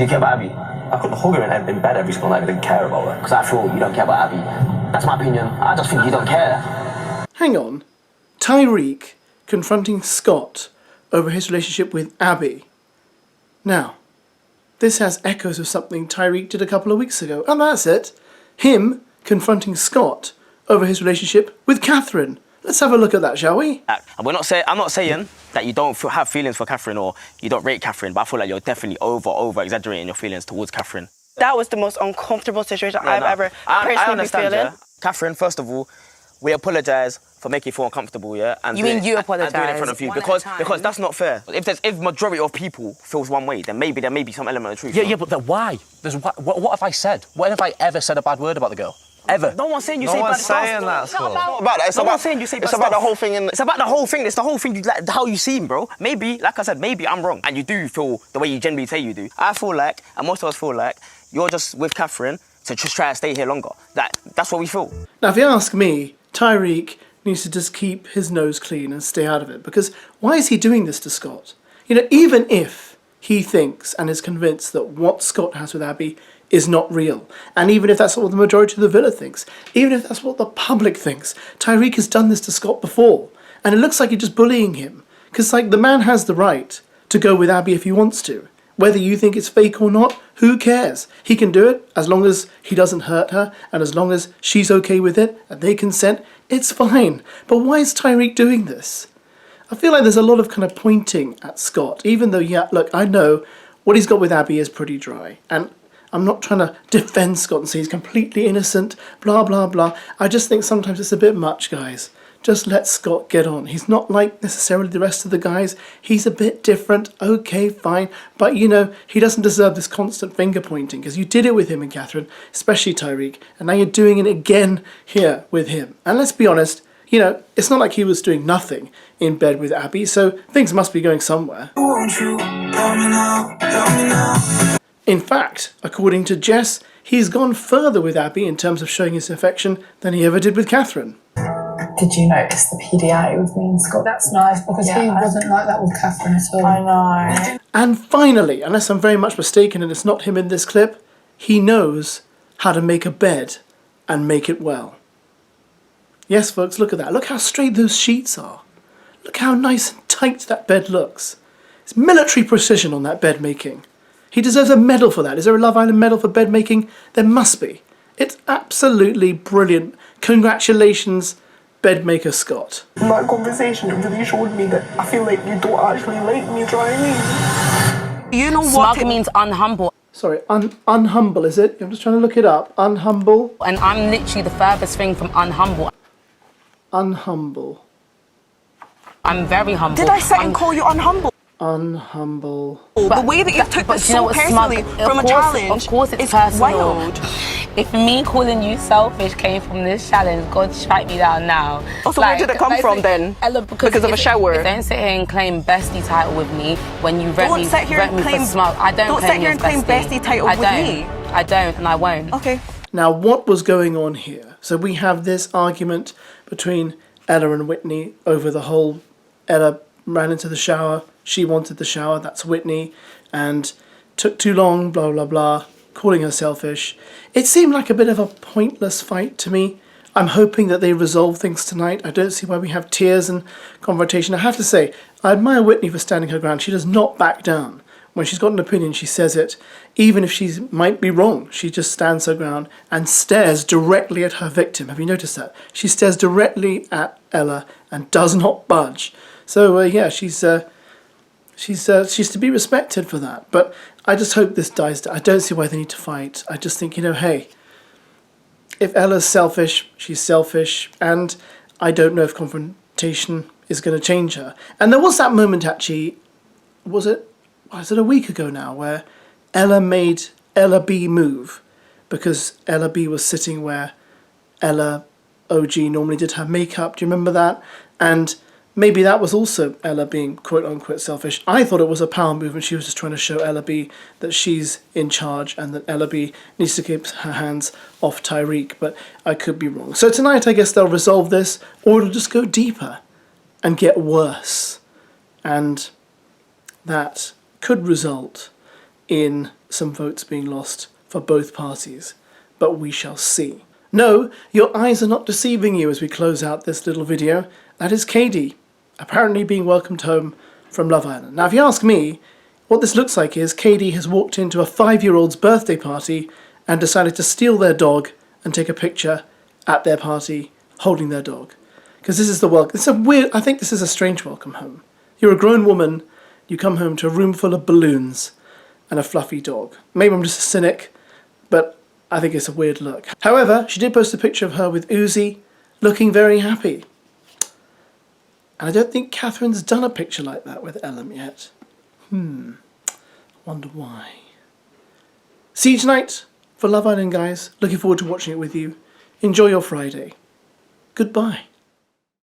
Do you care about Abby? I couldn't hug her in bed every single night. I didn't care about her. Because I feel you don't care about Abby. That's my opinion. I just think you don't care. Hang on. Tyreek confronting Scott over his relationship with Abby. Now, this has echoes of something Tyreek did a couple of weeks ago. And that's it. Him confronting Scott over his relationship with Catherine. Let's have a look at that, shall we? I'm not saying that you don't have feelings for Catherine or you don't rate Catherine, but I feel like you're definitely over exaggerating your feelings towards Catherine. That was the most uncomfortable situation I've ever personally been feeling. Yeah? Catherine, first of all, we apologise for making you feel uncomfortable, yeah? And you mean you apologise? And doing it in front of you, because that's not fair. If majority of people feels one way, then maybe there may be some element of truth. Yeah, but then why? What have I said? When have I ever said a bad word about the girl? Ever? No one's saying you say bad stuff. It's not about that. It's about saying you say bad stuff. It's about the whole thing. It's about the whole thing. It's the whole thing. Like, how you seem, bro. Maybe, like I said, maybe I'm wrong, and you do feel the way you generally say you do. I feel like, and most of us feel like, you're just with Catherine to just try to stay here longer. That's what we feel. Now, if you ask me, Tyreek needs to just keep his nose clean and stay out of it. Because why is he doing this to Scott? You know, even if he thinks and is convinced that what Scott has with Abby is not real, and even if that's what the majority of the villa thinks, even if that's what the public thinks, Tyreek has done this to Scott before, and it looks like you're just bullying him. Because, like, the man has the right to go with Abby if he wants to. Whether you think it's fake or not, who cares? He can do it as long as he doesn't hurt her, and as long as she's okay with it, and they consent, it's fine. But why is Tyreek doing this? I feel like there's a lot of kind of pointing at Scott, even though, yeah, look, I know what he's got with Abby is pretty dry, and I'm not trying to defend Scott and say he's completely innocent, blah, blah, blah. I just think sometimes it's a bit much, guys. Just let Scott get on. He's not like necessarily the rest of the guys. He's a bit different. Okay, fine. But, you know, he doesn't deserve this constant finger pointing, because you did it with him and Catherine, especially Tyreek, and now you're doing it again here with him. And let's be honest, you know, it's not like he was doing nothing in bed with Abby, so things must be going somewhere. In fact, according to Jess, he's gone further with Abby in terms of showing his affection than he ever did with Catherine. Did you notice the PDA with me and Scott? That's nice, because he wasn't like that with Catherine at all. I know. And finally, unless I'm very much mistaken and it's not him in this clip, he knows how to make a bed and make it well. Yes, folks, look at that. Look how straight those sheets are. Look how nice and tight that bed looks. It's military precision on that bed making. He deserves a medal for that. Is there a Love Island medal for bed making? There must be. It's absolutely brilliant. Congratulations, bedmaker Scott. In that conversation, it really showed me that I feel like you don't actually like me, do you know what I mean? You know what it means, unhumble. Sorry, unhumble, is it? I'm just trying to look it up. Unhumble. And I'm literally the furthest thing from unhumble. Unhumble. I'm very humble. Did I sit and call you unhumble? Unhumble. The way that you took this so personally from a challenge, of course it's personal. Wild. If me calling you selfish came from this challenge, God strike me down now. Also, where did it come from then? Ella, because of a shower? Don't sit here and claim bestie title with me when you rent me for smug. I don't sit here and claim bestie title with me. I don't, and I won't. Okay. Now, what was going on here? So we have this argument between Ella and Whitney over the whole Ella ran into the shower, she wanted the shower, that's Whitney, and took too long, blah, blah, blah, calling her selfish. It seemed like a bit of a pointless fight to me. I'm hoping that they resolve things tonight. I don't see why we have tears and confrontation. I have to say, I admire Whitney for standing her ground. She does not back down. When she's got an opinion, she says it. Even if she might be wrong, she just stands her ground and stares directly at her victim. Have you noticed that? She stares directly at Ella and does not budge. So, yeah, she's to be respected for that. But I just hope this dies down. I don't see why they need to fight. I just think, you know, hey, if Ella's selfish, she's selfish. And I don't know if confrontation is going to change her. And there was that moment, actually, was it a week ago now, where Ella made Ella B move because Ella B was sitting where Ella OG normally did her makeup. Do you remember that? And maybe that was also Ella being quote-unquote selfish. I thought it was a power move and she was just trying to show Ella B that she's in charge and that Ella B needs to keep her hands off Tyreek, but I could be wrong. So tonight I guess they'll resolve this, or it'll just go deeper and get worse. And that could result in some votes being lost for both parties. But we shall see. No, your eyes are not deceiving you as we close out this little video. That is Katie, apparently being welcomed home from Love Island. Now, if you ask me, what this looks like is Katie has walked into a 5-year-old's birthday party and decided to steal their dog and take a picture at their party holding their dog. Because this is the welcome. It's a weird, I think this is a strange welcome home. You're a grown woman, you come home to a room full of balloons and a fluffy dog. Maybe I'm just a cynic, but I think it's a weird look. However, she did post a picture of her with Uzi, looking very happy. And I don't think Catherine's done a picture like that with Ella yet. Wonder why. See you tonight for Love Island, guys. Looking forward to watching it with you. Enjoy your Friday. Goodbye.